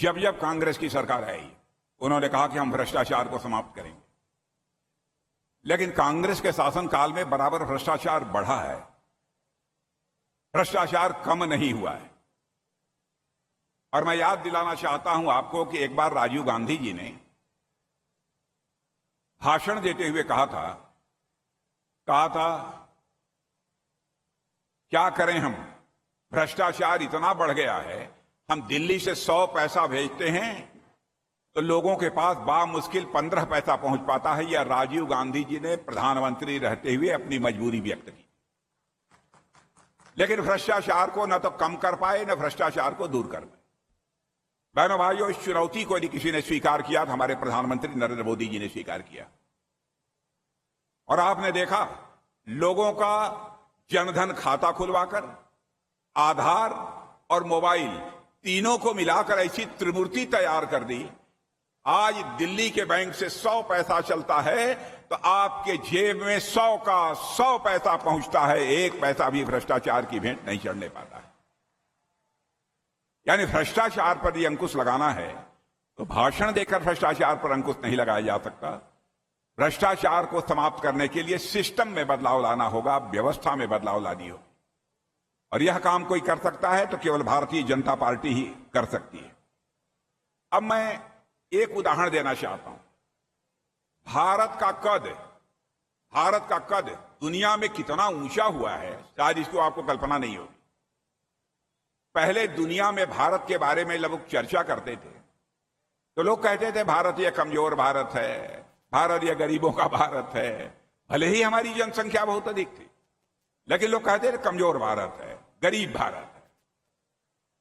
जब जब कांग्रेस की सरकार आई उन्होंने कहा कि हम भ्रष्टाचार को समाप्त करेंगे, लेकिन कांग्रेस के शासनकाल में बराबर भ्रष्टाचार बढ़ा है, भ्रष्टाचार कम नहीं हुआ है। और मैं याद दिलाना चाहता हूं आपको कि एक बार राजीव गांधी जी ने भाषण देते हुए कहा था क्या करें हम, भ्रष्टाचार इतना बढ़ गया है, हम दिल्ली से 100 पैसा भेजते हैं तो लोगों के पास बामुश्किल 15 पैसा पहुंच पाता है। यह राजीव गांधी जी ने प्रधानमंत्री रहते हुए अपनी मजबूरी व्यक्त की। लेकिन भ्रष्टाचार को न तो कम कर पाए न भ्रष्टाचार को दूर कर पाए। बहनों भाइयों, इस चुनौती को यदि किसी ने स्वीकार किया तो हमारे प्रधानमंत्री नरेंद्र मोदी जी ने स्वीकार किया। और आपने देखा, लोगों का जनधन खाता खुलवाकर आधार और मोबाइल तीनों को मिलाकर ऐसी त्रिमूर्ति तैयार कर दी। आज दिल्ली के बैंक से 100 पैसा चलता है तो आपके जेब में 100 का 100 पैसा पहुंचता है, एक पैसा भी भ्रष्टाचार की भेंट नहीं चढ़ने पाता है। यानी भ्रष्टाचार पर यदि अंकुश लगाना है तो भाषण देकर भ्रष्टाचार पर अंकुश नहीं लगाया जा सकता। भ्रष्टाचार को समाप्त करने के लिए सिस्टम में बदलाव लाना होगा, व्यवस्था में बदलाव लानी होगी। और यह काम कोई कर सकता है तो केवल भारतीय जनता पार्टी ही कर सकती है। अब मैं एक उदाहरण देना चाहता हूं। भारत का कद दुनिया में कितना ऊंचा हुआ है, शायद इसको आपको कल्पना नहीं होगी। पहले दुनिया में भारत के बारे में लोग चर्चा करते थे तो लोग कहते थे भारत यह कमजोर भारत है, भारत यह गरीबों का भारत है। भले ही हमारी जनसंख्या बहुत अधिक थी, लेकिन लोग कहते थे कमजोर भारत है, गरीब भारत है।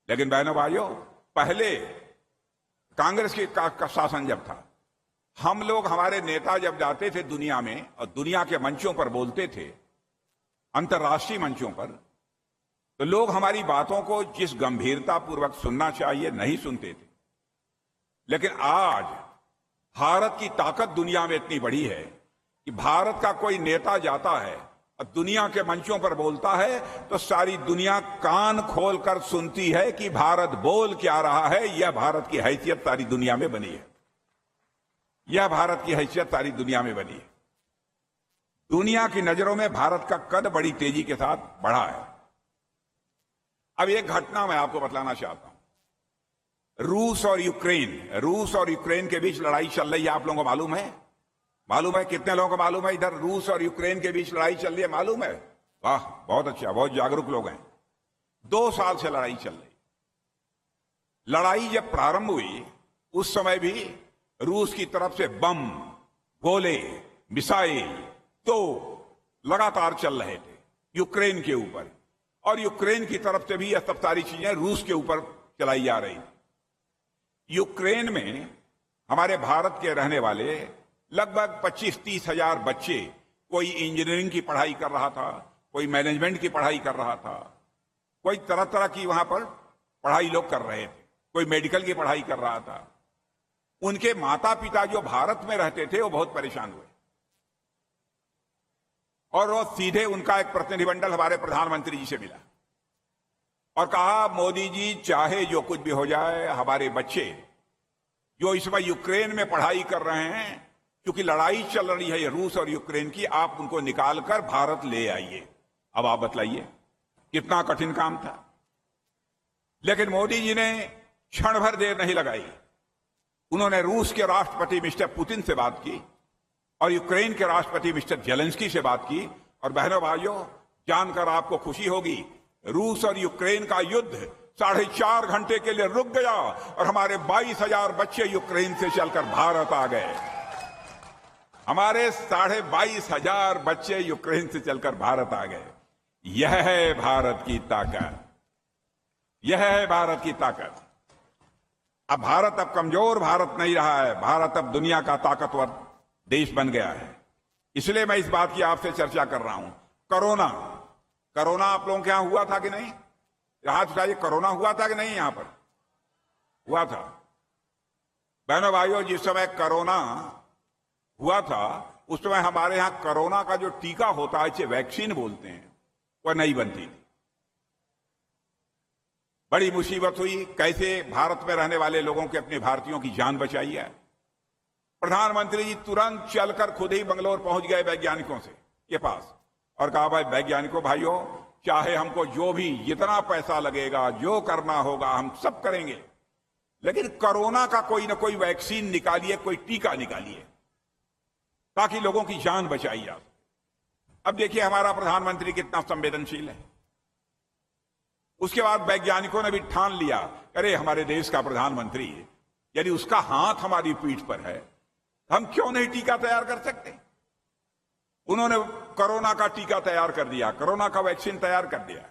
लेकिन बहनों भाइयों, पहले कांग्रेस का शासन जब था, हम लोग, हमारे नेता जब जाते थे दुनिया में और दुनिया के मंचों पर बोलते थे, अंतर्राष्ट्रीय मंचों पर, तो लोग हमारी बातों को जिस गंभीरता पूर्वक सुनना चाहिए नहीं सुनते थे। लेकिन आज भारत की ताकत दुनिया में इतनी बड़ी है कि भारत का कोई नेता जाता है और दुनिया के मंचों पर बोलता है तो सारी दुनिया कान खोलकर सुनती है कि भारत बोल क्या रहा है। यह भारत की हैसियत सारी दुनिया में बनी है, यह भारत की हैसियत सारी दुनिया में बनी है। दुनिया की नजरों में भारत का कद बड़ी तेजी के साथ बढ़ा है। अब एक घटना मैं आपको बतलाना चाहता हूं। रूस और यूक्रेन के बीच लड़ाई चल रही है, आप लोगों को मालूम है? कितने लोगों को मालूम है? इधर रूस और यूक्रेन के बीच लड़ाई चल रही है, मालूम है? वाह, बहुत अच्छा, बहुत जागरूक लोग हैं। 2 साल से लड़ाई चल रही। लड़ाई जब प्रारंभ हुई उस समय भी रूस की तरफ से बम, गोले, मिसाइल तो लगातार चल रहे थे यूक्रेन के ऊपर, और यूक्रेन की तरफ से भी यह सब सारी चीजें रूस के ऊपर चलाई जा रही। यूक्रेन में हमारे भारत के रहने वाले लगभग 25-30 हजार बच्चे, कोई इंजीनियरिंग की पढ़ाई कर रहा था, कोई मैनेजमेंट की पढ़ाई कर रहा था, कोई तरह तरह की वहां पर पढ़ाई लोग कर रहे थे, कोई मेडिकल की पढ़ाई कर रहा था। उनके माता पिता जो भारत में रहते थे वो बहुत परेशान हुए और वो सीधे उनका एक प्रतिनिधिमंडल हमारे प्रधानमंत्री जी से मिला और कहा, मोदी जी, चाहे जो कुछ भी हो जाए, हमारे बच्चे जो इस समय यूक्रेन में पढ़ाई कर रहे हैं, क्योंकि लड़ाई चल रही है रूस और यूक्रेन की, आप उनको निकालकर भारत ले आइए। अब आप बतलाइए कितना कठिन काम था। लेकिन मोदी जी ने क्षण भर देर नहीं लगाई। उन्होंने रूस के राष्ट्रपति मिस्टर पुतिन से बात की और यूक्रेन के राष्ट्रपति मिस्टर जेलेंस्की से बात की। और बहनों भाइयों, जानकर आपको खुशी होगी, रूस और यूक्रेन का युद्ध 4.5 घंटे के लिए रुक गया और हमारे 22,000 बच्चे यूक्रेन से चलकर भारत आ गए। हमारे 22,500 बच्चे यूक्रेन से चलकर भारत आ गए। यह है भारत की ताकत, यह है भारत की ताकत। अब भारत अब कमजोर भारत नहीं रहा है, भारत अब दुनिया का ताकतवर देश बन गया है। इसलिए मैं इस बात की आपसे चर्चा कर रहा हूं। कोरोना आप लोगों के यहां हुआ था कि नहीं? हाथ उठाइए, कोरोना हुआ था कि नहीं? यहां पर हुआ था। बहनों भाइयों, जिस समय कोरोना हुआ था उस समय हमारे यहां कोरोना का जो टीका होता है, इसे वैक्सीन बोलते हैं, वह नहीं बनती थी। बड़ी मुसीबत हुई, कैसे भारत में रहने वाले लोगों के, अपने भारतीयों की जान बचाई है। प्रधानमंत्री जी तुरंत चलकर खुद ही बंगलोर पहुंच गए वैज्ञानिकों के पास और कहा, भाई वैज्ञानिकों भाइयों, चाहे हमको जो भी जितना पैसा लगेगा, जो करना होगा हम सब करेंगे, लेकिन कोरोना का कोई ना कोई वैक्सीन निकालिए, कोई टीका निकालिए ताकि लोगों की जान बचाई जा सके। अब देखिए हमारा प्रधानमंत्री कितना संवेदनशील है। उसके बाद वैज्ञानिकों ने भी ठान लिया, अरे हमारे देश का प्रधानमंत्री, यदि उसका हाथ हमारी पीठ पर है, हम क्यों नहीं टीका तैयार कर सकते। उन्होंने कोरोना का टीका तैयार कर दिया, कोरोना का वैक्सीन तैयार कर दिया।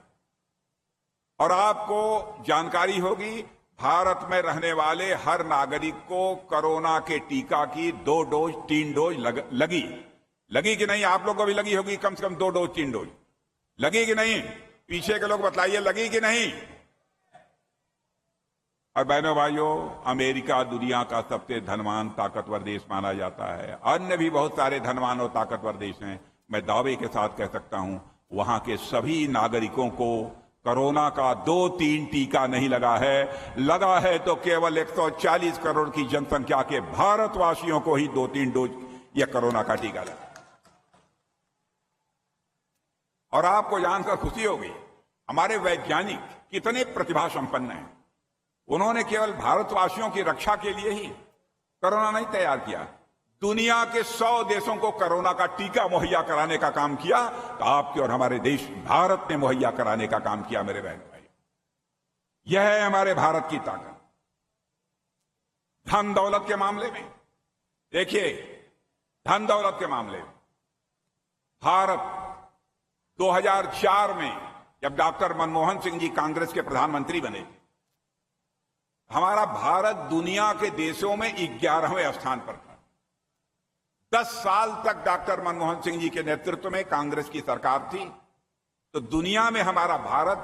और आपको जानकारी होगी, भारत में रहने वाले हर नागरिक को कोरोना के टीका की 2 डोज 3 डोज लगी कि नहीं। आप लोगों को भी लगी होगी, कम से कम 2 डोज 3 डोज लगी कि नहीं। पीछे के लोग बतलाइए, लगी कि नहीं। और बहनों भाइयों, अमेरिका दुनिया का सबसे धनवान ताकतवर देश माना जाता है। अन्य भी बहुत सारे धनवान और ताकतवर देश हैं। मैं दावे के साथ कह सकता हूं, वहां के सभी नागरिकों को कोरोना का 2-3 टीका नहीं लगा है तो केवल 140 करोड़ की जनसंख्या के भारतवासियों को ही 2-3 डोज यह कोरोना का टीका लगा। और आपको जानकर खुशी होगी, हमारे वैज्ञानिक कितने प्रतिभा संपन्न हैं। उन्होंने केवल भारतवासियों की रक्षा के लिए ही कोरोना नहीं तैयार किया, दुनिया के 100 देशों को कोरोना का टीका मुहैया कराने का काम किया। तो आपके और हमारे देश भारत ने मुहैया कराने का काम किया। मेरे बहन भाई, यह है हमारे भारत की ताकत। धन दौलत के मामले में देखिए, धन दौलत के मामले में भारत 2004 में जब डॉक्टर मनमोहन सिंह जी कांग्रेस के प्रधानमंत्री बने, हमारा भारत दुनिया के देशों में 11वें स्थान पर था। 10 साल तक डॉक्टर मनमोहन सिंह जी के नेतृत्व में कांग्रेस की सरकार थी, तो दुनिया में हमारा भारत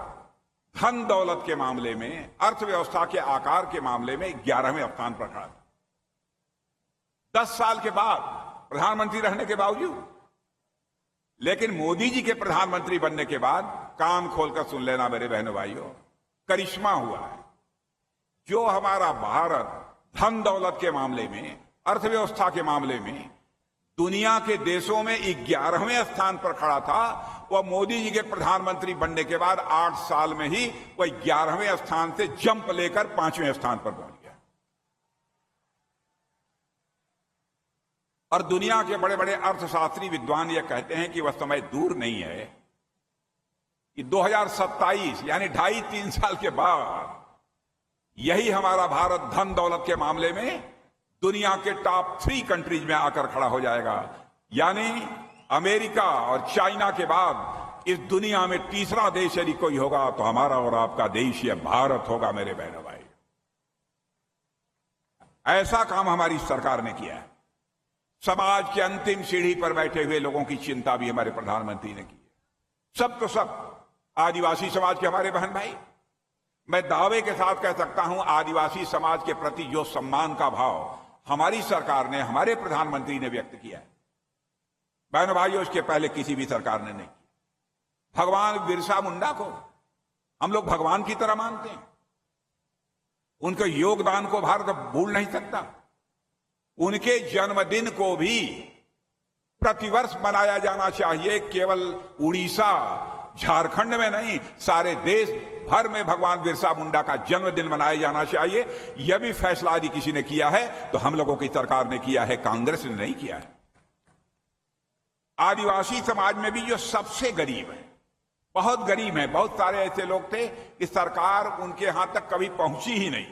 धन दौलत के मामले में, अर्थव्यवस्था के आकार के मामले में 11वें स्थान पर खड़ा था। 10 साल के बाद प्रधानमंत्री रहने के बावजूद, लेकिन मोदी जी के प्रधानमंत्री बनने के बाद कान खोलकर सुन लेना मेरे बहनों भाइयों, करिश्मा हुआ है। जो हमारा भारत धन दौलत के मामले में, अर्थव्यवस्था के मामले में दुनिया के देशों में 11वें स्थान पर खड़ा था, वह मोदी जी के प्रधानमंत्री बनने के बाद 8 साल में ही वह 11वें स्थान से जंप लेकर 5वें स्थान पर पहुंच गया। और दुनिया के बड़े बड़े अर्थशास्त्री विद्वान यह कहते हैं कि वह समय दूर नहीं है कि 2027 यानी 2.5-3 साल के बाद यही हमारा भारत धन दौलत के मामले में दुनिया के टॉप 3 कंट्रीज में आकर खड़ा हो जाएगा। यानी अमेरिका और चाइना के बाद इस दुनिया में तीसरा देश यदि कोई होगा तो हमारा और आपका देश यह भारत होगा। मेरे बहनों भाई, ऐसा काम हमारी सरकार ने किया है। समाज की अंतिम सीढ़ी पर बैठे हुए लोगों की चिंता भी हमारे प्रधानमंत्री ने की है। सब तो सब आदिवासी समाज के हमारे बहन भाई, मैं दावे के साथ कह सकता हूं, आदिवासी समाज के प्रति जो सम्मान का भाव हमारी सरकार ने, हमारे प्रधानमंत्री ने व्यक्त किया है, बहनों भाइयों, इसके पहले किसी भी सरकार ने नहीं किया। भगवान बिरसा मुंडा को हम लोग भगवान की तरह मानते हैं। उनके योगदान को भारत भूल नहीं सकता। उनके जन्मदिन को भी प्रतिवर्ष मनाया जाना चाहिए। केवल उड़ीसा, झारखंड में नहीं, सारे देश भर में भगवान बिरसा मुंडा का जन्मदिन मनाया जाना चाहिए। यह भी फैसला यदि किसी ने किया है तो हम लोगों की सरकार ने किया है, कांग्रेस ने नहीं किया है। आदिवासी समाज में भी जो सबसे गरीब है, बहुत गरीब है, बहुत सारे ऐसे लोग थे कि सरकार उनके यहां तक कभी पहुंची ही नहीं,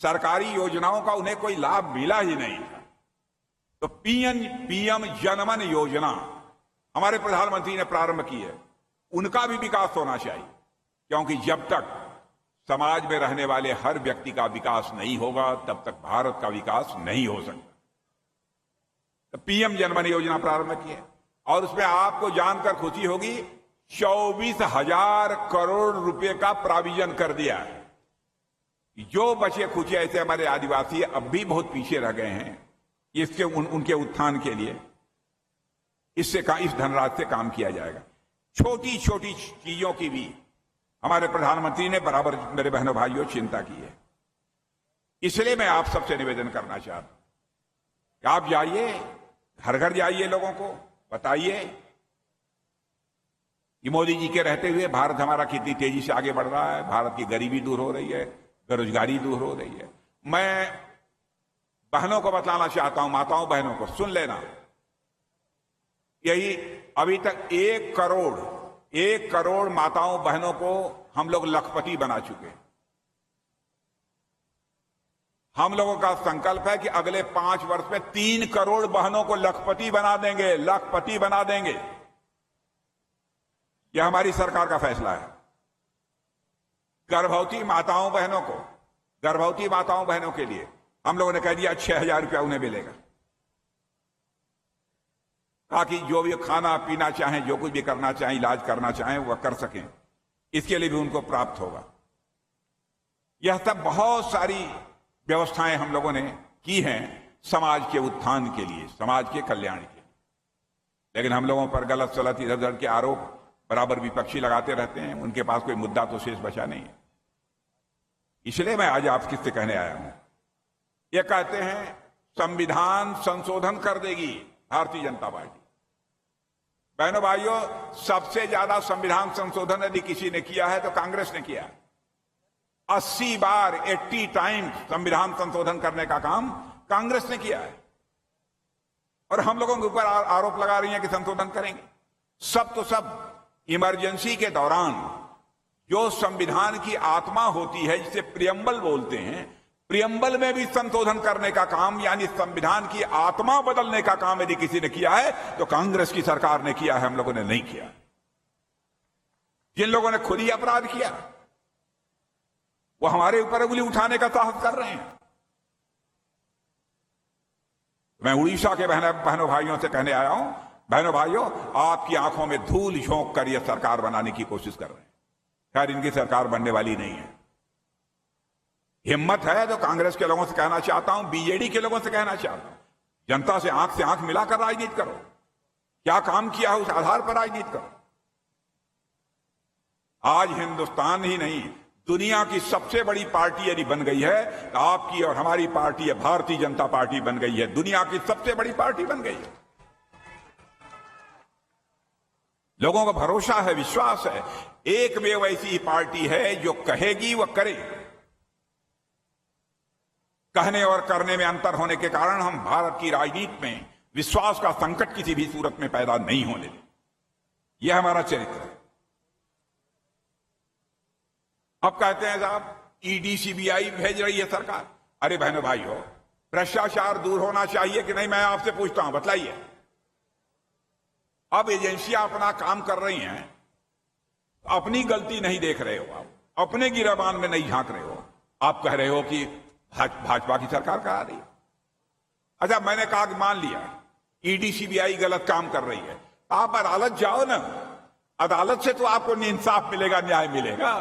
सरकारी योजनाओं का उन्हें कोई लाभ मिला ही नहीं। तो पीएम जनमन योजना हमारे प्रधानमंत्री ने प्रारंभ की है, उनका भी विकास होना चाहिए, क्योंकि जब तक समाज में रहने वाले हर व्यक्ति का विकास नहीं होगा तब तक भारत का विकास नहीं हो सकता। तो पीएम जनमन योजना प्रारंभ की है और उसमें आपको जानकर खुशी होगी 24,000 करोड़ रुपए का प्राविजन कर दिया है। जो बचे खुचे ऐसे हमारे आदिवासी अब भी बहुत पीछे रह गए हैं, इसके उनके उत्थान के लिए इस धनराशि से काम किया जाएगा। छोटी छोटी चीजों की भी हमारे प्रधानमंत्री ने बराबर मेरे बहनों भाइयों चिंता की है। इसलिए मैं आप सबसे निवेदन करना चाहता हूं कि आप जाइए, घर घर जाइए, लोगों को बताइए कि मोदी जी के रहते हुए भारत हमारा कितनी तेजी से आगे बढ़ रहा है, भारत की गरीबी दूर हो रही है, बेरोजगारी दूर हो रही है। मैं बहनों को बतलाना चाहता हूं, माताओं बहनों को सुन लेना, यही अभी तक 1 करोड़ माताओं बहनों को हम लोग लखपति बना चुके हैं। हम लोगों का संकल्प है कि अगले 5 वर्ष में 3 करोड़ बहनों को लखपति बना देंगे, लखपति बना देंगे। यह हमारी सरकार का फैसला है। गर्भवती माताओं बहनों के लिए हम लोगों ने कह दिया 6,000 रुपया उन्हें मिलेगा, ताकि जो भी खाना पीना चाहें, जो कुछ भी करना चाहें, इलाज करना चाहें, वह कर सकें। इसके लिए भी उनको प्राप्त होगा। यह सब बहुत सारी व्यवस्थाएं हम लोगों ने की हैं समाज के उत्थान के लिए, समाज के कल्याण के लिए। लेकिन हम लोगों पर गलत सलत इधर उधर के आरोप बराबर विपक्षी लगाते रहते हैं, उनके पास कोई मुद्दा तो शेष बचा नहीं है। इसलिए मैं आज आप किससे कहने आया हूं, ये कहते हैं संविधान संशोधन कर देगी भारतीय जनता पार्टी। बहनों भाइयों, सबसे ज्यादा संविधान संशोधन यदि किसी ने किया है तो कांग्रेस ने किया है। 80 बार 80 टाइम्स संविधान संशोधन करने का काम कांग्रेस ने किया है, और हम लोगों के ऊपर आरोप लगा रही है कि संशोधन करेंगे। सब तो सब इमरजेंसी के दौरान जो संविधान की आत्मा होती है, जिसे प्रियम्बल बोलते हैं, प्रियम्बल में भी संशोधन करने का काम, यानी संविधान की आत्मा बदलने का काम यदि किसी ने किया है तो कांग्रेस की सरकार ने किया है, हम लोगों ने नहीं किया। जिन लोगों ने खुद ही अपराध किया वो हमारे ऊपर उंगली उठाने का साहस कर रहे हैं। मैं उड़ीसा के बहनों भाइयों से कहने आया हूं, बहनों भाइयों, आपकी आंखों में धूल झोंक कर यह सरकार बनाने की कोशिश कर रहे हैं। खैर, इनकी सरकार बनने वाली नहीं है। हिम्मत है तो कांग्रेस के लोगों से कहना चाहता हूं, बीजेडी के लोगों से कहना चाहता हूं, जनता से आंख मिलाकर राजनीति करो। क्या काम किया है उस आधार पर राजनीति करो। आज हिंदुस्तान ही नहीं, दुनिया की सबसे बड़ी पार्टी यदि बन गई है तो आपकी और हमारी पार्टी है, भारतीय जनता पार्टी बन गई है, दुनिया की सबसे बड़ी पार्टी बन गई है। लोगों को भरोसा है, विश्वास है, एकमेव ऐसी पार्टी है जो कहेगी वह करे। कहने और करने में अंतर होने के कारण हम भारत की राजनीति में विश्वास का संकट किसी भी सूरत में पैदा नहीं होने दें। यह हमारा चरित्र है। अब कहते हैं साहब ईडी सीबीआई भेज रही है सरकार। अरे बहनों भाइयों, भ्रष्टाचार दूर होना चाहिए कि नहीं, मैं आपसे पूछता हूं, बतलाइए। अब एजेंसियां अपना काम कर रही हैं, अपनी गलती नहीं देख रहे हो, आप अपने गिरेबान में नहीं झांक रहे हो। आप कह रहे हो कि भाजपा की सरकार करा रही है। अच्छा, मैंने कहा कि मान लिया ईडी सीबीआई गलत काम कर रही है, आप अदालत जाओ ना, अदालत से तो आपको इंसाफ मिलेगा, न्याय मिलेगा।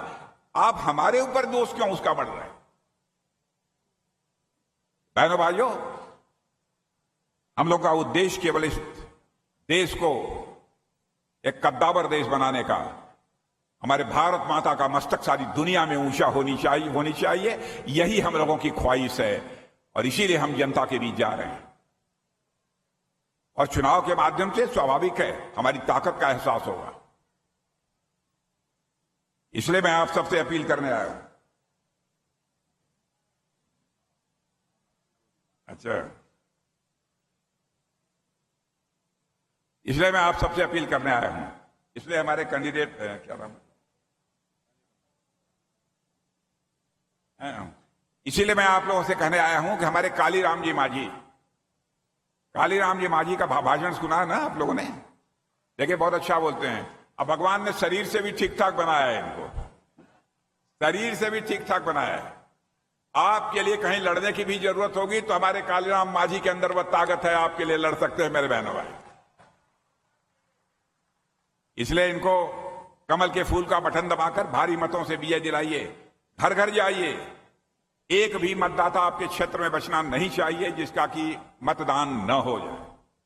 आप हमारे ऊपर दोष क्यों उसका बढ़ रहे हैं? बहनों भाइयों, हम लोग का उद्देश्य केवल इस देश को एक कद्दावर देश बनाने का, हमारे भारत माता का मस्तक सारी दुनिया में ऊंचा होनी चाहिए, यही हम लोगों की ख्वाहिश है। और इसीलिए हम जनता के बीच जा रहे हैं, और चुनाव के माध्यम से स्वाभाविक है हमारी ताकत का एहसास होगा। इसलिए मैं आप सबसे अपील करने आया हूं। अच्छा, इसलिए मैं आप सबसे अपील करने आया हूं। इसलिए हमारे कैंडिडेट क्या नाम है, इसीलिए मैं आप लोगों से कहने आया हूं कि हमारे कालीराम जी मांझी का भाषण सुना ना आप लोगों ने? देखिए, बहुत अच्छा बोलते हैं। अब भगवान ने शरीर से भी ठीक ठाक बनाया है इनको, शरीर से भी ठीक ठाक बनाया है। आपके लिए कहीं लड़ने की भी जरूरत होगी तो हमारे कालीराम मांझी के अंदर वह ताकत है, आपके लिए लड़ सकते हैं मेरे बहनों भाई। इसलिए इनको कमल के फूल का बटन दबाकर भारी मतों से विजय दिलाइए। घर घर जाइए, एक भी मतदाता आपके क्षेत्र में बचना नहीं चाहिए जिसका कि मतदान न हो जाए।